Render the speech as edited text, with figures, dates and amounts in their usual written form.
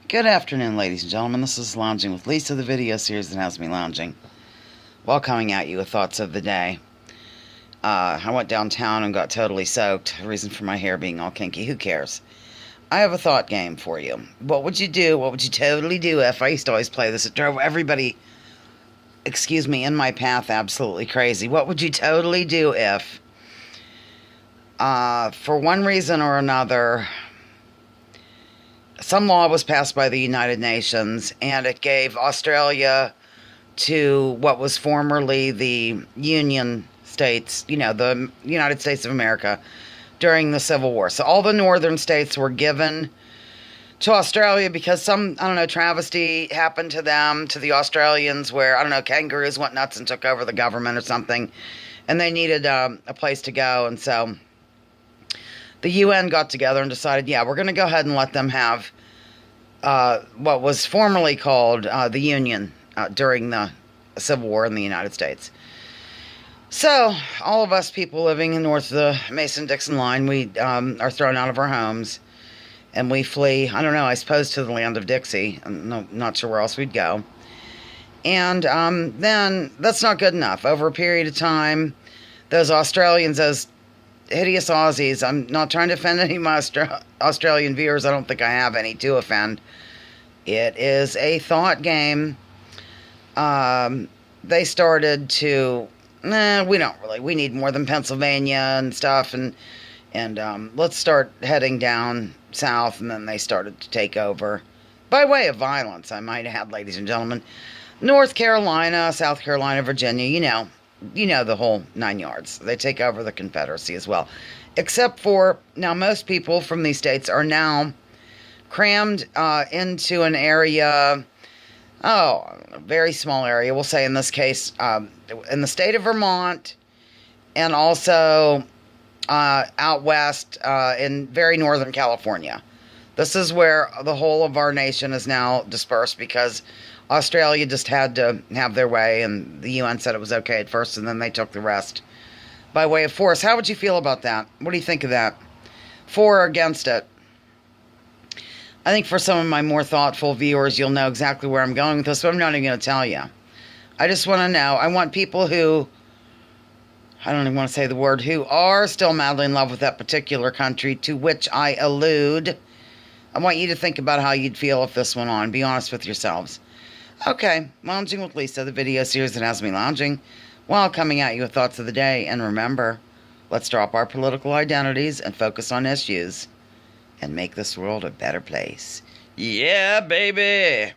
Good afternoon, ladies and gentlemen. This is Lounging with Lisa, the video series that has me lounging while coming at you with thoughts of the day. I went downtown and got totally soaked. The reason for my hair being all kinky. Who cares? I have a thought game for you. What would you do? What would you totally do if I used to always play this? It drove everybody, in my path absolutely crazy. What would you totally do if, for one reason or another, some law was passed by the United Nations, and it gave Australia to what was formerly the Union States, the United States of America, during the Civil War. So all the northern states were given to Australia because some, travesty happened to them, to the Australians, where, kangaroos went nuts and took over the government or something, and they needed a place to go, and so the UN got together and decided, we're going to go ahead and let them have what was formerly called the Union during the Civil War in the United States. So, all of us people living north of the Mason-Dixon line, we are thrown out of our homes, and we flee, I suppose to the land of Dixie. I'm not sure where else we'd go. And then, that's not good enough. Over a period of time, those Australians, those hideous Aussies, I'm not trying to offend any of my Australian viewers. I don't think I have any to offend. It is a thought game. They started to, we don't really. We need more than Pennsylvania and stuff, and let's start heading down south. And then they started to take over, by way of violence, I might add, ladies and gentlemen. North Carolina, South Carolina, Virginia, you know the whole 9 yards. They take over the Confederacy as well. Except for, now most people from these states are now crammed into an area, a very small area, we'll say in this case, in the state of Vermont, and also out west in very northern California. This is where the whole of our nation is now dispersed because Australia just had to have their way, and the UN said it was okay at first, and then they took the rest by way of force. How would you feel about that? What do you think of that? For or against it? I think for some of my more thoughtful viewers, you'll know exactly where I'm going with this, but I'm not even going to tell you. I just want to know. I want people who, I don't even want to say the word, who are still madly in love with that particular country, to which I allude. I want you to think about how you'd feel if this went on. Be honest with yourselves. Okay, Lounging with Lisa, the video series that has me lounging while coming at you with thoughts of the day. And remember, let's drop our political identities and focus on issues and make this world a better place. Yeah, baby!